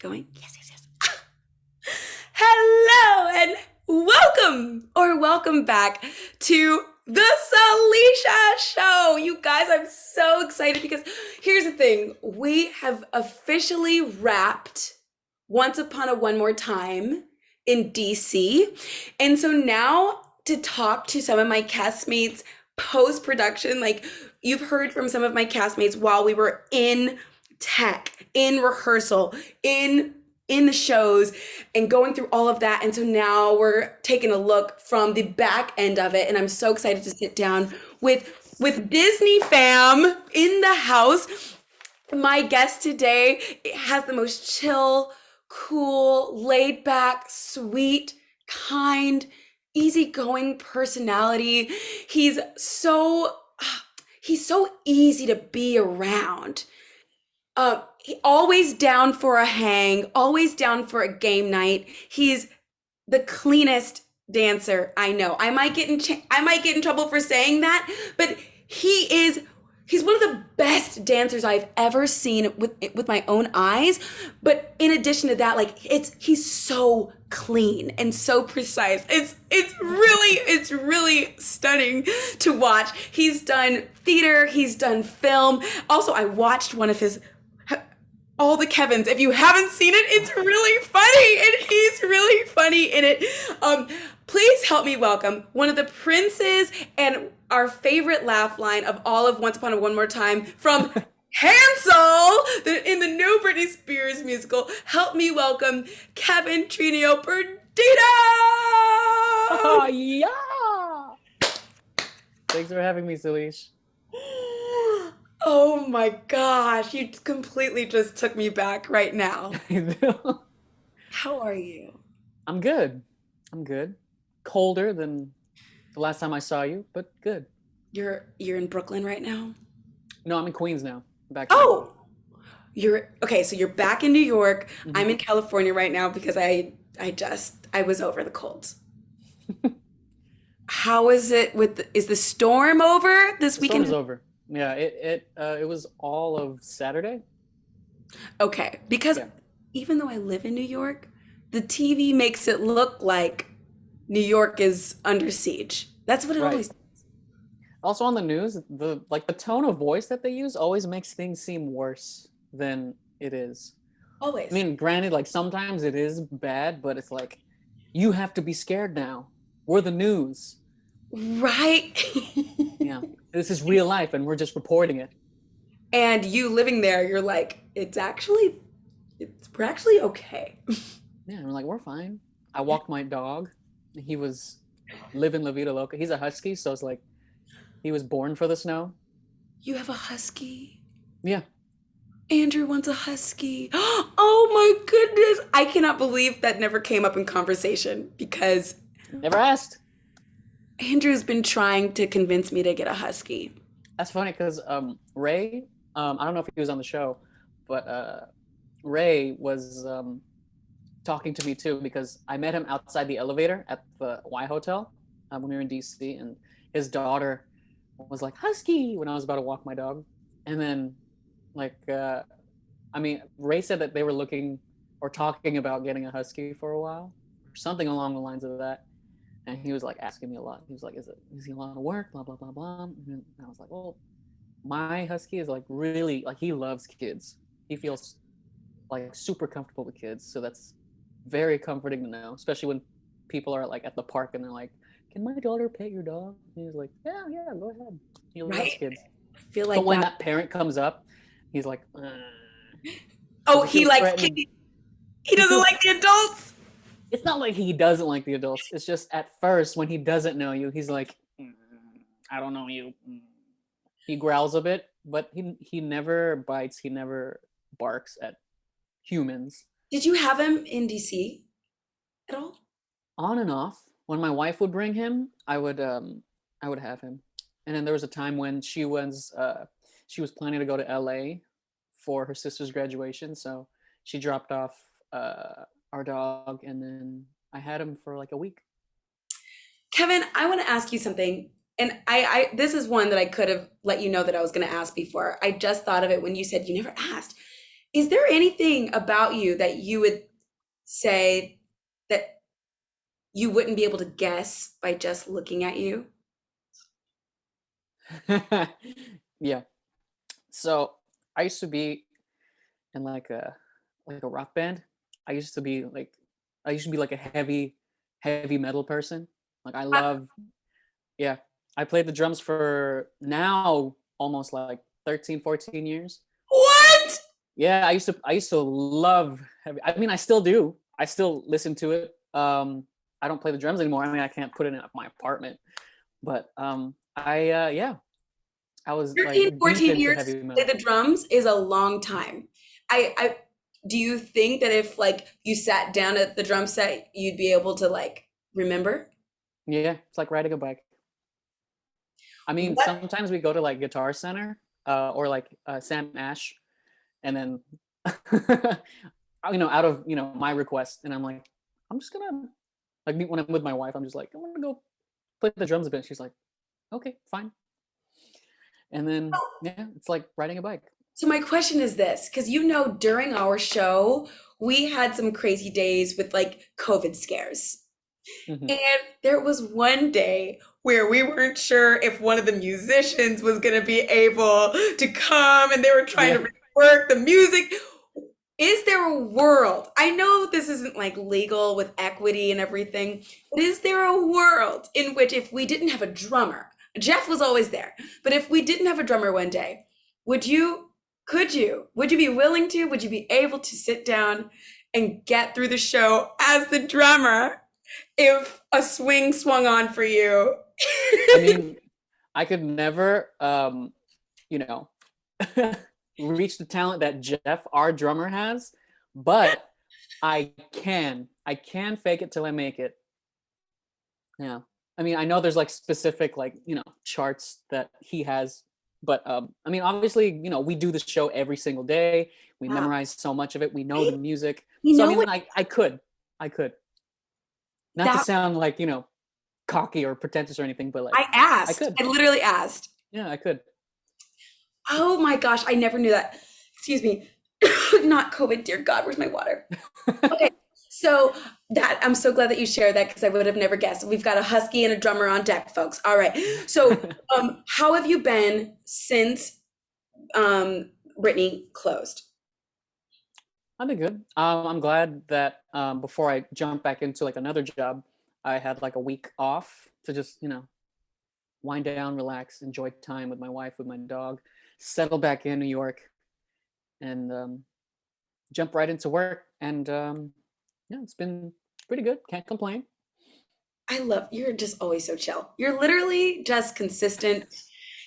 going? Yes, yes, yes. Hello and welcome back to the Salisha Show. You guys, I'm so excited because here's the thing. We have officially wrapped Once Upon a One More Time in DC. And so now to talk to some of my castmates post-production, like you've heard from some of my castmates while we were in tech, in rehearsal, in the shows and going through all of that. And so now we're taking a look from the back end of it. And I'm so excited to sit down with Disney fam in the house. My guest today has the most chill, cool, laid back, sweet, kind, easygoing personality. He's so easy to be around. Always down for a hang, always down for a game night. He's the cleanest dancer I know. I might get in trouble for saying that, but he's one of the best dancers I've ever seen with my own eyes. But in addition to that, like he's so clean and so precise. It's really stunning to watch. He's done theater, he's done film. Also, I watched one of his All the Kevins. If you haven't seen it, it's really funny and he's really funny in it. Please help me welcome one of the princes and our favorite laugh line of all of Once Upon a One More Time from Hansel in the new Britney Spears musical. Help me welcome Kevin Trino Perdido! Oh, yeah! Thanks for having me, Salish. Oh my gosh, you completely just took me back right now. How are you? I'm good. Colder than the last time I saw you, but good. You're in Brooklyn right now? No, I'm in Queens now. Back. Oh, so you're back in New York. Mm-hmm. I'm in California right now because I was over the cold. How is it is the storm over this weekend? The storm's over. Yeah, it was all of Saturday. Okay, because even though I live in New York, the TV makes it look like New York is under siege. That's what it always does. Also on the news, the tone of voice that they use always makes things seem worse than it is. Always. I mean, granted, like sometimes it is bad, but it's like, you have to be scared now. We're the news. Right. Yeah. This is real life and we're just reporting it. And you living there, you're like, we're actually okay. Yeah, I'm like, we're fine. I walked my dog. He was living La Vida Loca. He's a husky, so it's like he was born for the snow. You have a husky? Yeah. Andrew wants a husky. Oh my goodness. I cannot believe that never came up in conversation because never asked. Andrew's been trying to convince me to get a husky. That's funny because Ray, I don't know if he was on the show, but Ray was talking to me too because I met him outside the elevator at the Y Hotel when we were in DC, and his daughter was like, husky, when I was about to walk my dog. And then Ray said that they were looking or talking about getting a husky for a while, or something along the lines of that. And he was like asking me a lot. He was like, is he a lot of work? Blah, blah, blah, blah. And I was like, well, my husky is like really, like he loves kids. He feels like super comfortable with kids. So that's very comforting to know, especially when people are like at the park and they're like, can my daughter pet your dog? And he's like, yeah, go ahead. He loves kids. I feel like but when that parent comes up, he's like, oh, he likes kids. He doesn't like the adults. It's not like he doesn't like the adults. It's just at first when he doesn't know you, he's like, I don't know you. He growls a bit, but he never bites. He never barks at humans. Did you have him in DC at all? On and off. When my wife would bring him, I would have him. And then there was a time when she was planning to go to LA for her sister's graduation, so she dropped off our dog, and then I had him for like a week. Kevin, I want to ask you something, and I this is one that I could have let you know that I was going to ask before. I just thought of it when you said you never asked. Is there anything about you that you would say that you wouldn't be able to guess by just looking at you? Yeah. So I used to be in like a rock band. I used to be like I used to be like a heavy metal person. Like I Uh, love yeah. I played the drums for now almost like 13, 14 years. what? Yeah, I used to love heavy. I mean, I still do. I still listen to it. I don't play the drums anymore. I mean, I can't put it in my apartment. But yeah, I was like 13, deep 14 into years heavy to play metal. the drums is a long time. I do you think that if like you sat down at the drum set, you'd be able to like remember? Yeah, it's like riding a bike. I mean, What? sometimes we go to like Guitar Center or like Sam Ash, and then out of my request, and I'm like, I'm just gonna like when I'm with my wife, I'm just like, I'm gonna go play the drums a bit. She's like, okay, fine. And then yeah, it's like riding a bike. So my question is this, because during our show, we had some crazy days with like COVID scares. Hmm. And there was one day where we weren't sure if one of the musicians was going to be able to come and they were trying Yeah. to rework the music. Is there a world? I know this isn't like legal with equity and everything, but is there a world in which if we didn't have a drummer, Jeff was always there, but if we didn't have a drummer one day, would you, would you be willing to, would you be able to sit down and get through the show as the drummer if a swing swung on for you? I mean, I could never, you know, reach the talent that Jeff, our drummer, has, but I can fake it till I make it. Yeah. I mean, I know there's like specific like, charts that he has, but I mean, obviously, we do the show every single day. We Wow. memorize so much of it. We know the music. You So I know mean, what? I could. Not to That sound like, cocky or pretentious or anything, but like I I asked. could. I literally asked. Yeah, I could. Oh my gosh, I never knew that. Excuse me. Not COVID, dear God, where's my water? Okay, so that I'm so glad that you shared that because I would have never guessed. We've got a husky and a drummer on deck, folks. All right. So, how have you been since Brittany closed? I've been good. I'm glad that before I jump back into like another job, I had like a week off to just, wind down, relax, enjoy time with my wife, with my dog, settle back in New York, and jump right into work. And yeah, it's been pretty good. Can't complain. You're just always so chill. You're literally just consistent.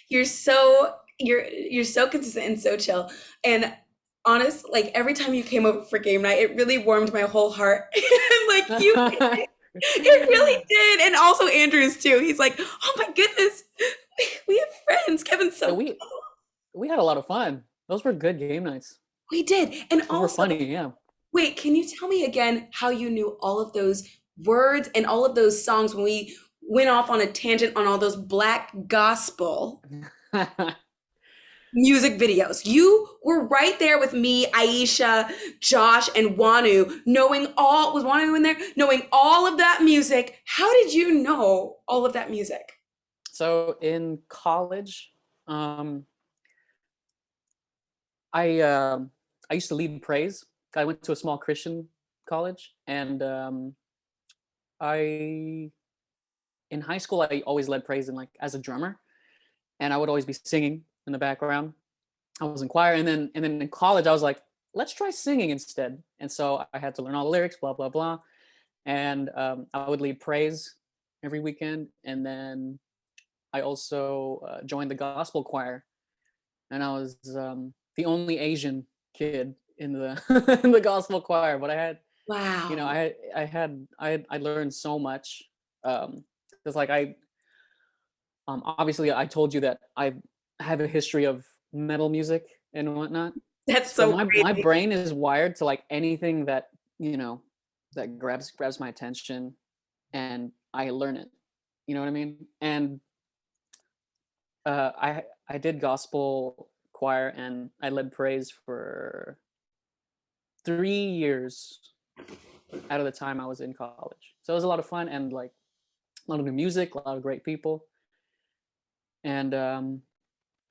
You're so consistent and so chill. And honest, like every time you came over for game night, it really warmed my whole heart. Like it really did. And also Andrew's too. He's like, oh my goodness, we have friends. Kevin's Yeah, so we had a lot of fun. Those were good game nights. we did. And Those were also, funny. Yeah. wait, can you tell me again how you knew all of those words and all of those songs when we went off on a tangent on all those black gospel music videos? You were right there with me, Aisha, Josh, and Wanu, was Wanu in there? Knowing all of that music. How did you know all of that music? So in college, I used to lead praise. I went to a small Christian college, and I in high school I always led praise and like as a drummer, and I would always be singing in the background. I was in choir, and then in college I was like, let's try singing instead. And so I had to learn all the lyrics, blah blah blah, and I would lead praise every weekend, and then I also joined the gospel choir, and I was the only Asian kid in the in the gospel choir. But I had, Wow. I learned so much. Because like obviously I told you that I have a history of metal music and whatnot. That's So so my crazy. brain is wired to like anything that that grabs my attention, and I learn it. You know what I mean? And I did gospel choir and I led praise for 3 years out of the time I was in college. So it was a lot of fun and like a lot of new music, a lot of great people. And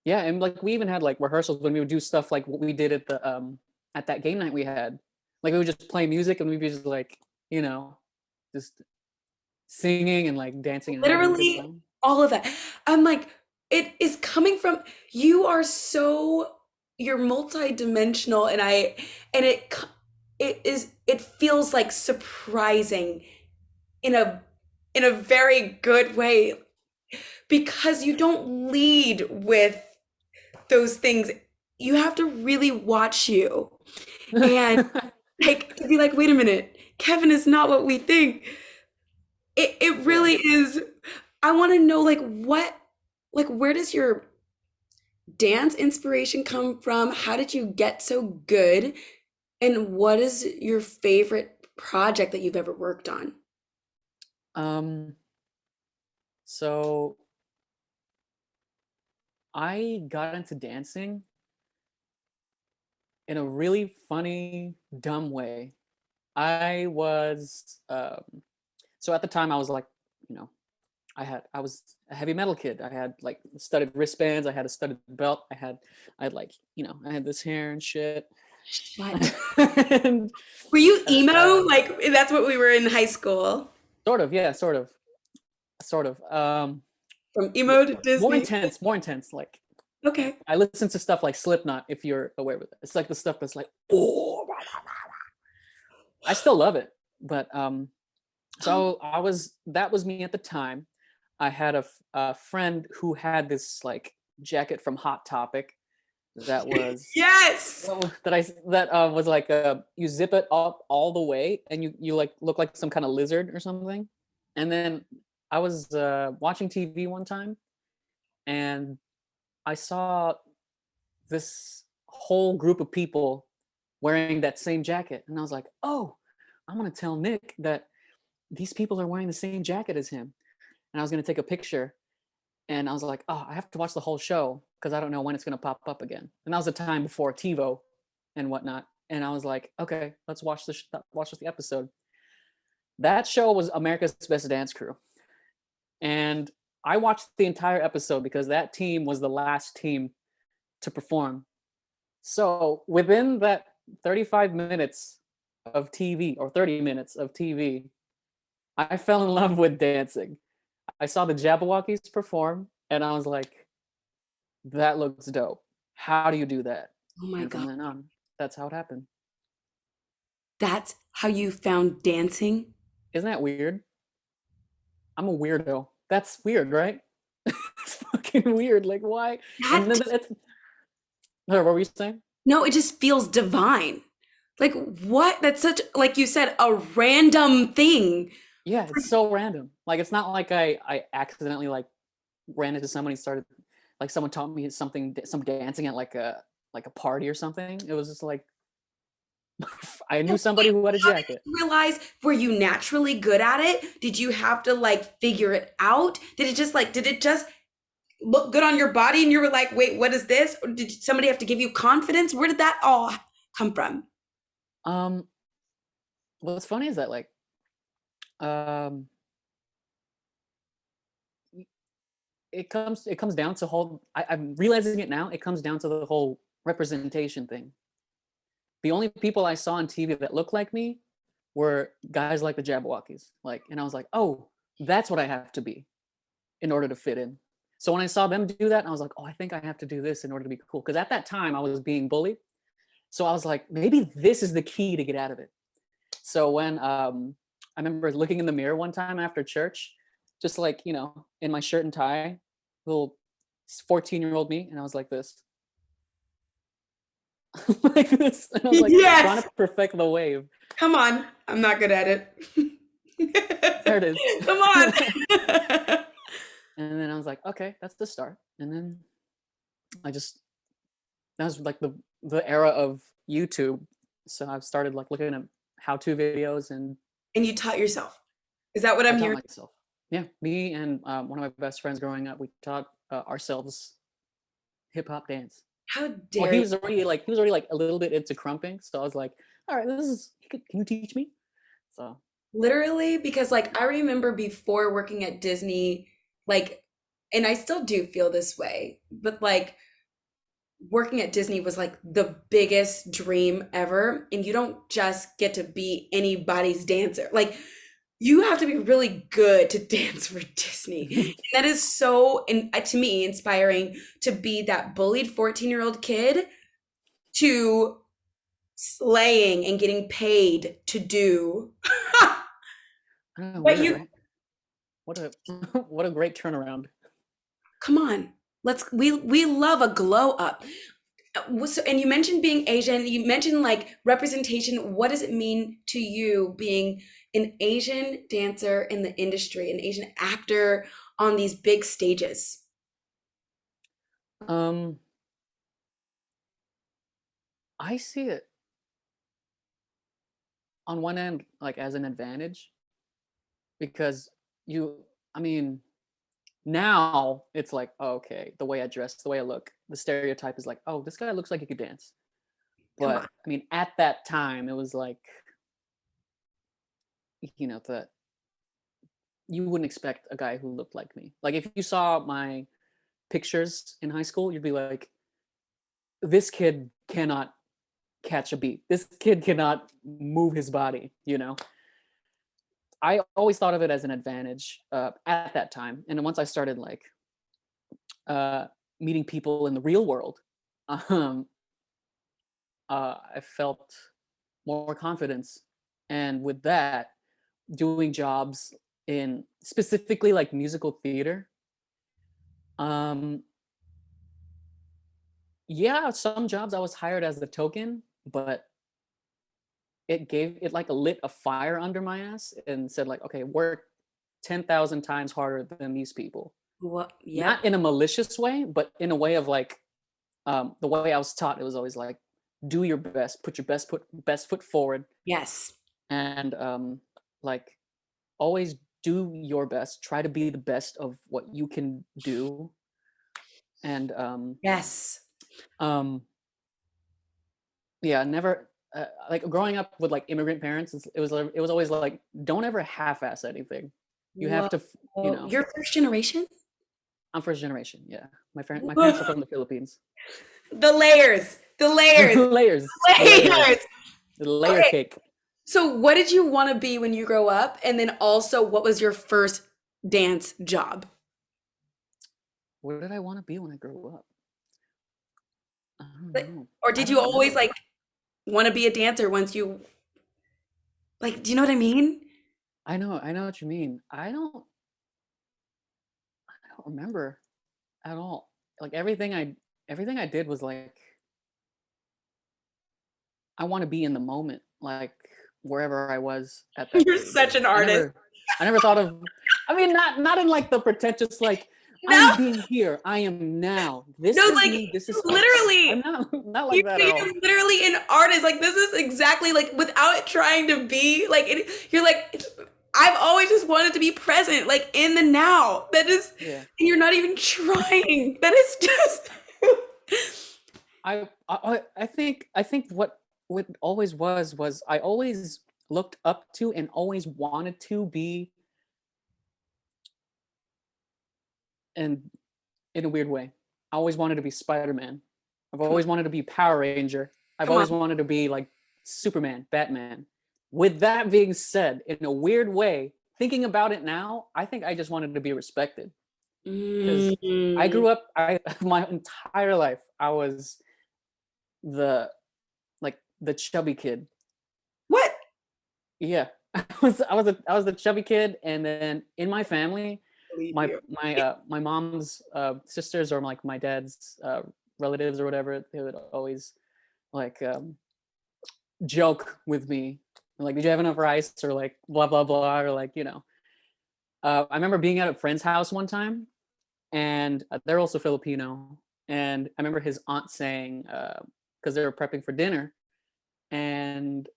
yeah, and like we even had like rehearsals when we would do stuff like what we did at that game night we had. Like we would just play music and we'd be just like, you know, just singing and like dancing and having a good Literally time. all of that. I'm like, it is coming from you are you're multidimensional and it feels like surprising in a very good way because you don't lead with those things. You have to really watch you and like to be like, wait a minute, Kevin is not what we think. It Yeah. really is. I want to know like where does your dance inspiration come from? How did you get so good? And what is your favorite project that you've ever worked on? Um, so I got into dancing in a really funny, dumb way. I was so at the time I was like, you know, I was a heavy metal kid. I had like studded wristbands, I had a studded belt, I had like, you know, I had this hair and shit. What? And Were you emo? um, Like that's what we were in high school. sort of, yeah, sort of. From Yeah, emo to more Disney. intense, more intense. Like Okay. I listen to stuff like Slipknot, if you're aware with it. It's like the stuff that's like, oh, I still love it, but Oh, so that was me at the time. I had a friend who had this like jacket from Hot Topic that was yes. that was like you zip it up all the way and you like look like some kind of lizard or something. And then I was watching TV one time and I saw this whole group of people wearing that same jacket, and I was like, oh, I'm gonna tell Nick that these people are wearing the same jacket as him. And I was gonna take a picture, and I was like, oh, I have to watch the whole show because I don't know when it's gonna pop up again. And that was the time before TiVo and whatnot. And I was like, okay, let's watch the episode. That show was America's Best Dance Crew, and I watched the entire episode because that team was the last team to perform. So within that 35 minutes of TV or 30 minutes of TV, I fell in love with dancing. I saw the Jabberwockies perform and I was like, that looks dope. How do you do that? Oh my And from God. then on, that's how it happened. That's how you found dancing? Isn't that weird? I'm a weirdo. That's weird, right? It's fucking weird. Like, why? And That then it's. What were you saying? no, it just feels divine. Like what? That's such like you said, a random thing. Yeah, it's so random. Like, it's not like I accidentally like ran into somebody and started like someone taught me some dancing at like a party or something. It was just like I knew somebody who had a How did jacket. you realize, were you naturally good at it? Did you have to like figure it out? Did it just look good on your body and you were like, wait, what is this? Or did somebody have to give you confidence? Where did that all come from? Um, what's funny is that like um, it comes down to whole. I'm realizing it now. It comes down to the whole representation thing. The only people I saw on TV that looked like me were guys like the Jabberwockies. Like, and I was like, oh, that's what I have to be in order to fit in. So when I saw them do that, I was like, oh, I think I have to do this in order to be cool. Because at that time I was being bullied. So I was like, maybe this is the key to get out of it. So when I remember looking in the mirror one time after church, just like, you know, in my shirt and tie, little 14-year-old me, and I was like this. Like this. And I was like trying Yes. to perfect the wave. Come on. I'm not good at it. There it is. Come on. And then I was like, okay, that's the start. And then I just that was like the era of YouTube. So I've started like looking at how-to videos and And you taught yourself. Is that what I I'm taught hearing? myself. Yeah, me and one of my best friends growing up, we taught ourselves hip hop dance. How Well, dare he you? was already like a little bit into crumping, so I was like, all right, can you teach me? So Literally, because like I remember before working at Disney, like, and I still do feel this way, but like working at Disney was like the biggest dream ever. And you don't just get to be anybody's dancer. Like, you have to be really good to dance for Disney. And that is so, to me, inspiring to be that bullied 14-year-old kid to slaying and getting paid to do I don't know, what weird, you, right? What a what a great turnaround. come on. We love a glow up. So, and you mentioned being Asian, you mentioned like representation. What does it mean to you being an Asian dancer in the industry, an Asian actor on these big stages? Um, I see it on one end like as an advantage because you, I mean, now it's like, oh, okay, the way I dress, the way I look, the stereotype is like, oh, this guy looks like he could dance. Come on. But I mean, at that time, it was like, that you wouldn't expect a guy who looked like me. Like if you saw my pictures in high school, you'd be like, this kid cannot catch a beat. This kid cannot move his body, I always thought of it as an advantage at that time. And then once I started like uh, meeting people in the real world, um, I felt more confidence. And with that, doing jobs in specifically like musical theater, um, yeah, some jobs I was hired as a token, but it like lit a fire under my ass and said like, okay, work 10,000 times harder than these people. What? Yep. Not in a malicious way, but in a way of like the way I was taught. It was always like, do your best, put your best foot forward, Yes. and like always do your best. Try to be the best of what you can do, and Yes. um, yeah, never. Like growing up with like immigrant parents, it was always like, don't ever half-ass anything. You have Whoa. to, You're first generation? I'm first generation. Yeah, my parents are from the Philippines. The layers. The layers. The layers, Layers. the layer Okay. cake. So, what did you want to be when you grow up? And then also, what was your first dance job? What did I want to be when I grew up? I don't Like, know. or I did you don't always know. like want to be a dancer once you like, do you know what I mean? I know what you mean. I don't remember at all. Like everything I did was like, I want to be in the moment, like wherever I was at that You're age. such an artist. I never thought of, I mean, not in like the pretentious, like, No, I'm being here. I am now. This no, is like me. This is us. I'm literally. not like that at You're all. literally an artist. Like this is exactly like without it trying to be like it, you're like I've always just wanted to be present, like in the now. That is, Yeah. and you're not even trying. That is just. I think what always was I always looked up to and always wanted to be, and in a weird way, I always wanted to be Spider-Man. I've Come on, always wanted to be Power Ranger. I've come on. always wanted to be like Superman, Batman. With that being said, in a weird way, thinking about it now, I think I just wanted to be respected because I Mm. grew up, I my entire life I was the the chubby kid. What? Yeah, I was the chubby kid, and then in my family, Believe my you. my mom's sisters or like my dad's relatives or whatever, they would always like joke with me, like, "Did you have enough rice?" or like blah blah blah, or like I remember being at a friend's house one time, and they're also Filipino, and I remember his aunt saying because they were prepping for dinner, and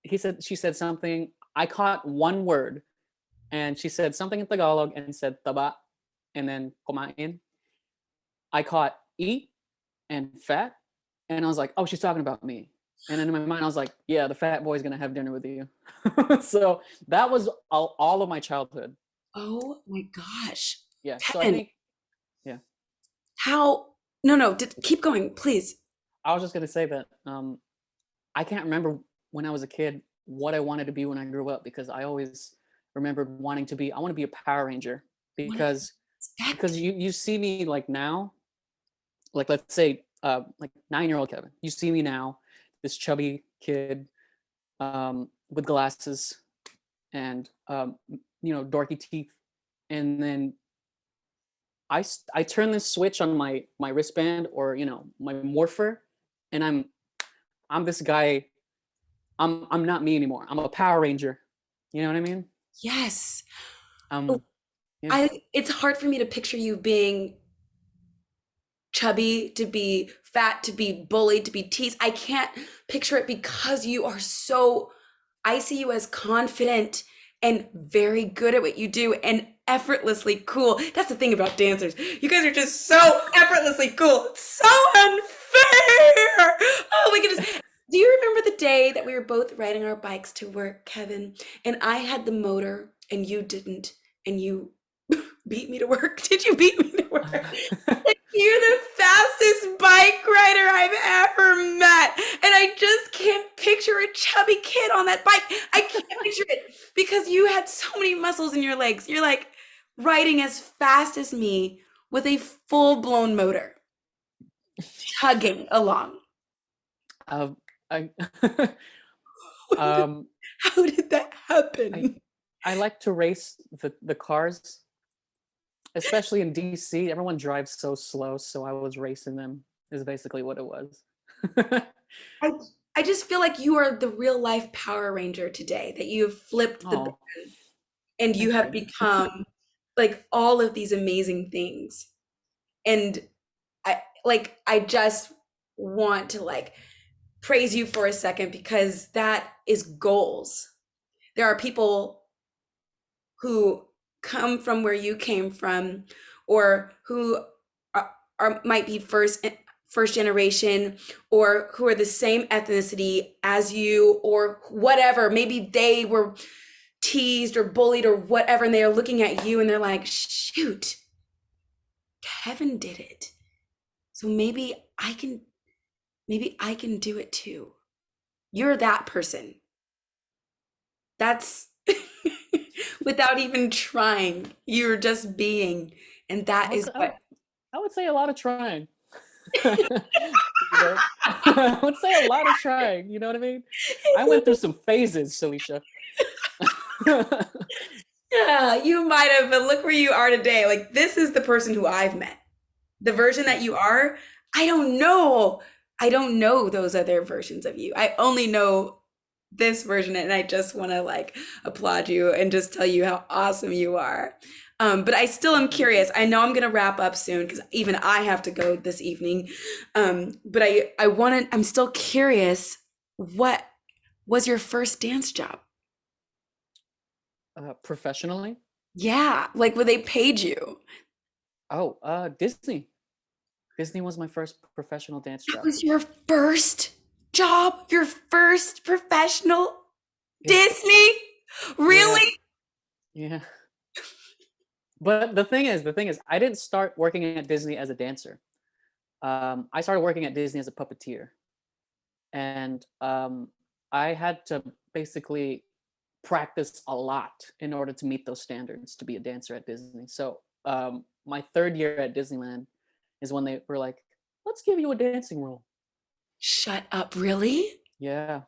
she said something. I caught one word, and she said something in Tagalog and said taba, and then kumain. I caught eat and fat. And I was like, oh, she's talking about me. And then in my mind, I was like, yeah, the fat boy's gonna have dinner with you. So that was all of my childhood. Oh my gosh. Yeah. So I Kevin, think, yeah, how? No, keep going, please. I was just gonna say that I can't remember when I was a kid what I wanted to be when I grew up, because I always remembered wanting to be. I want to be a Power Ranger What because expect? you see me like now, like let's say like 9-year-old Kevin. You see me now, this chubby kid with glasses and dorky teeth, and then I turn this switch on my wristband, or my morpher, and I'm this guy. I'm not me anymore. I'm a Power Ranger. You know what I mean? Yes. Um, yeah. It's hard for me to picture you being chubby, to be fat, to be bullied, to be teased. I can't picture it because you are so, I see you as confident and very good at what you do and effortlessly cool. That's the thing about dancers. You guys are just so effortlessly cool. It's so unfair. Oh my goodness. Do you remember the day that we were both riding our bikes to work, Kevin? And I had the motor and you didn't, and you beat me to work? Did you beat me to work? You're the fastest bike rider I've ever met. And I just can't picture a chubby kid on that bike. I can't picture it because you had so many muscles in your legs. You're like riding as fast as me with a full-blown motor, tugging along. I How um did that I happen? I like to race the cars, especially in DC. Everyone drives so slow, so I was racing them. Is basically what it was. I, I just feel like you are the real life Power Ranger today, that you have flipped the Oh, and you thank have you. become like all of these amazing things. And I just want to like praise you for a second because that is goals. There are people who come from where you came from, or who might be first generation, or who are the same ethnicity as you, or whatever. Maybe they were teased or bullied or whatever, and they are looking at you and they're like, shoot, Kevin did it. So maybe I can do it too. You're that person. That's without even trying. You're just being. And I that would is say, what I would say a lot of trying. I would say a lot of trying. You know what I mean? I went through some phases, Salisha. yeah, you might have, but look where you are today. Like this is the person who I've met. The version that you are, I don't know. I don't know those other versions of you. I only know this version, and I just want to like applaud you and just tell you how awesome you are. But I still am curious. I know I'm gonna wrap up soon because even I have to go this evening. But I want to. I'm still curious. What was your first dance job? Professionally? Yeah, like when they paid you. Oh, Disney. Disney was my first professional dance That job. was your first job, your first professional Yeah, Disney? yeah, Really? yeah. But the thing is, I didn't start working at Disney as a dancer. I started working at Disney as a puppeteer, and I had to basically practice a lot in order to meet those standards to be a dancer at Disney. So my third year at Disneyland is when they were like, "Let's give you a dancing role." Shut up, really? Yeah,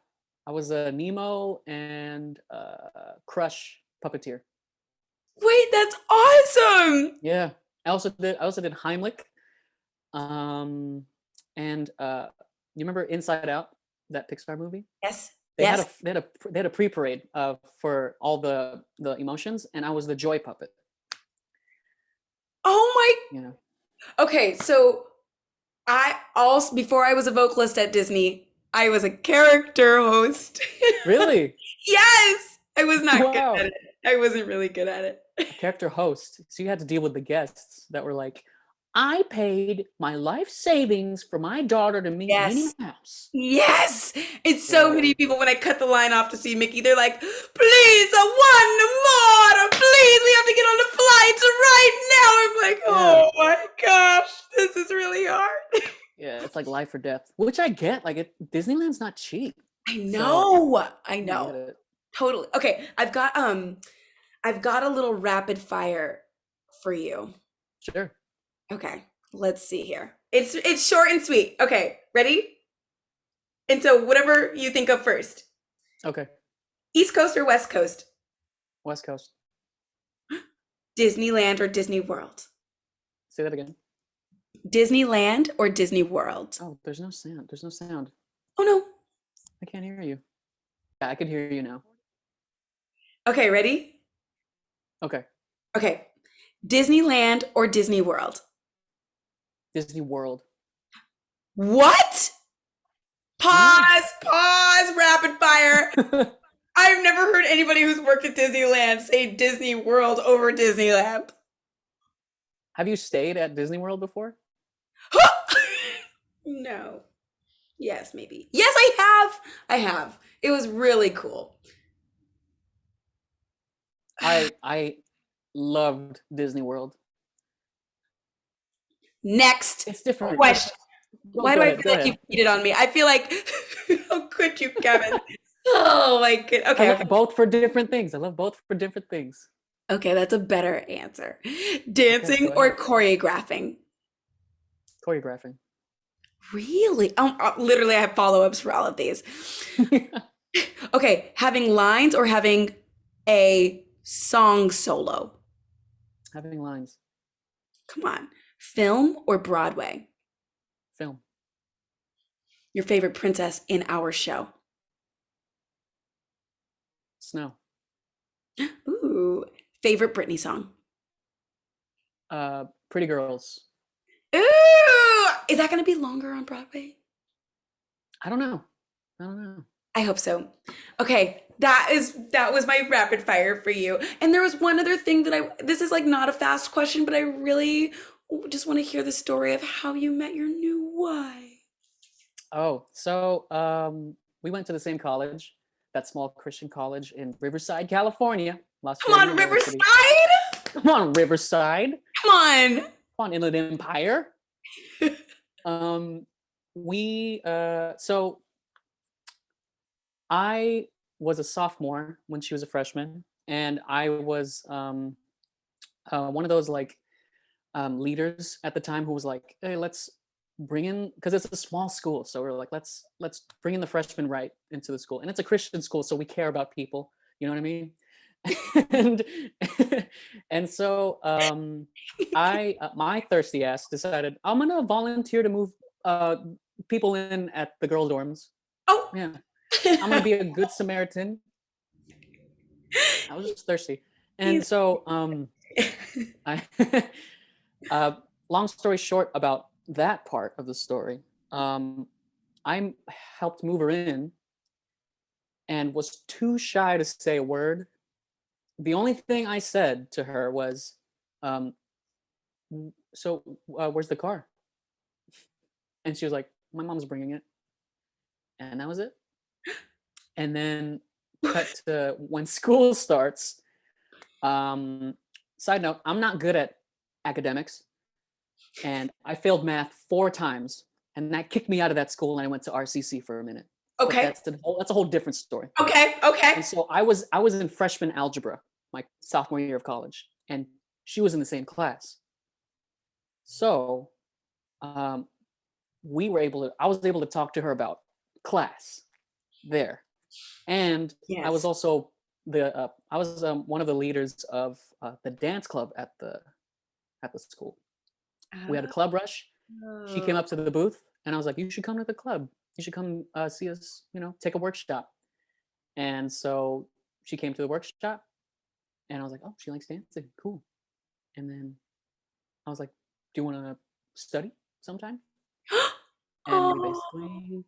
I was a Nemo and Crush puppeteer. Wait, that's awesome. Yeah, I also did Heimlich. Um, and you remember Inside Out, that Pixar movie? Yes, They had yes. a they had a pre parade for all the emotions, and I was the joy puppet. Oh You know, my. Okay, so I also, before I was a vocalist at Disney, I was a character host. really? Yes, I was not good at Wow, it. I wasn't really good at it. a character host. So you had to deal with the guests that were like, I paid my life savings for my daughter to meet Minnie Yes. Mouse. Yes. It's so Yeah. many people when I cut the line off to see Mickey, they're like, please, one more. Please, we have to get on the flight right now. I'm like, oh my gosh, this is really hard. Yeah, it's like life or death, which I get. Like, Disneyland's not cheap. I So know. I I get know. it. Totally. Okay, I've got a little rapid fire for you. Sure. Okay, let's see here. It's short and sweet. Okay, ready? And so whatever you think of first. Okay. East Coast or West Coast? West Coast. Disneyland or Disney World? Say that again. Disneyland or Disney World? Oh, there's no sound. There's no sound. Oh no. I can't hear you. Yeah, I can hear you now. Okay, ready? Okay. Okay. Disneyland or Disney World? Disney World. What? Pause, rapid fire. I've never heard anybody who's worked at Disneyland say Disney World over Disneyland. Have you stayed at Disney World before? No. Yes, maybe. Yes, I have. It was really cool. I loved Disney World. Next It's different. question. Why do I feel like ahead. you cheated on me? I feel like, how could you, Kevin? Oh my god. Okay. I love both for different things. I love both for different things. Okay, that's a better answer. Dancing or choreographing? Choreographing. Really? Literally, I have follow-ups for all of these. Okay, having lines or having a song solo? Having lines. Come on. Film or Broadway? Film. Your favorite princess in our show? Snow. Ooh. Favorite Britney song? Pretty Girls. Ooh. Is that going to be longer on Broadway? I don't know. I hope so. Okay, that was my rapid fire for you. And there was one other thing that this is like not a fast question, but I really just want to hear the story of how you met your new wife. Oh, so we went to the same college, that small Christian college in Riverside, California. Come on, Riverside! Come on, Riverside. Come on. Come on, Inland Empire. So I was a sophomore when she was a freshman, and I was one of those like leaders at the time who was like, hey, let's bring in, because it's a small school, so we're like, let's bring in the freshmen right into the school, and it's a Christian school, so we care about people, you know what I mean? and so I my thirsty ass decided I'm gonna volunteer to move people in at the girl dorms. Oh yeah, I'm gonna be a good Samaritan. I was just thirsty, and so I long story short about that part of the story, I helped move her in and was too shy to say a word. The only thing I said to her was, so where's the car? And she was like, my mom's bringing it. And that was it. And then cut to when school starts. Side note, I'm not good at academics. And I failed math 4 times. And that kicked me out of that school, and I went to RCC for a minute. Okay. That's a whole different story. Okay. And so I was in freshman algebra, my sophomore year of college, and she was in the same class. So I was able to talk to her about class there. And yes. I was also one of the leaders of the dance club at the school. We had a club rush. She came up to the booth, and I was like, you should come to the club. You should come see us, take a workshop. And so she came to the workshop, and I was like, oh, she likes dancing. Cool. And then I was like, do you want to study sometime? And we basically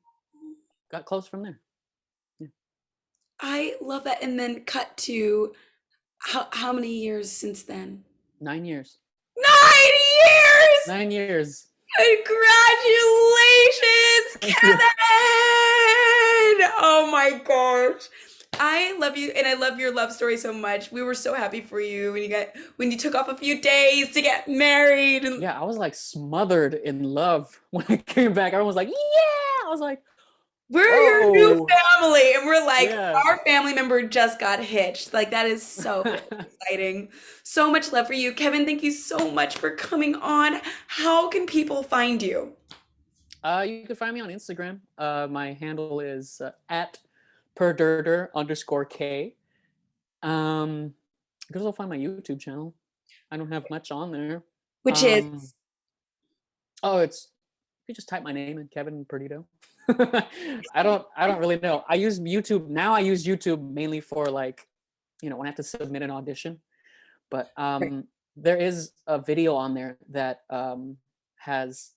got close from there. Yeah. I love that. And then cut to how many years since then? 9 years. 9 years! 9 years. Congratulations, Thank Kevin! you. Oh my gosh. I love you and I love your love story so much. We were so happy for you when you took off a few days to get married and Yeah, I was like smothered in love when I came back. Everyone was like, "Yeah!" I was like, we're your new "Whoa!" family. And we're like, Yeah. our family member just got hitched. Like, that is so exciting. So much love for you. Kevin, thank you so much for coming on. How can people find you? You can find me on Instagram. My handle is at perdirter_K. You can also find my YouTube channel. I don't have much on there. Which is Oh, it's you just type my name in, Kevin Perdido. I don't really know. I use YouTube now. I use YouTube mainly for like, when I have to submit an audition. But there is a video on there that has,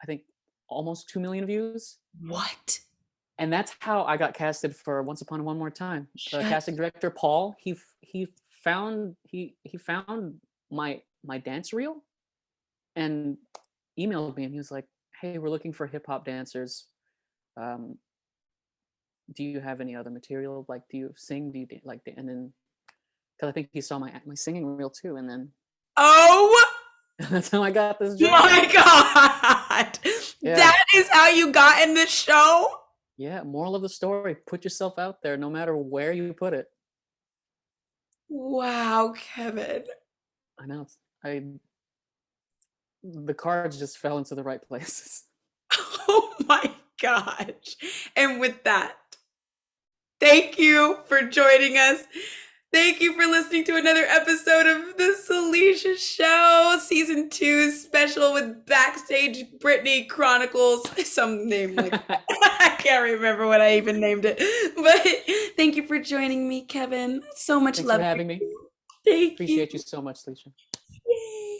I think, almost 2 million views. what? And that's how I got casted for Once Upon a One More Time. The Shut- casting director Paul, he found my dance reel and emailed me, and he was like, "Hey, we're looking for hip hop dancers. Do you have any other material? Like, do you sing? Do you like?" And then, because I think he saw my singing reel too, and then Oh that's how I got this job. my God. Yeah. That is how you got in the show? Yeah. Moral of the story: put yourself out there, no matter where you put it. Wow, Kevin. I know. The cards just fell into the right places. Oh my gosh. And with that, thank you for joining us. Thank you for listening to another episode of the Salisha Show, Season 2 special with Backstage Britney Chronicles. Some name like that. I can't remember what I even named it. But thank you for joining me, Kevin. So much Thanks love for having me. Thank Appreciate you. you so much, Salisha. Yay.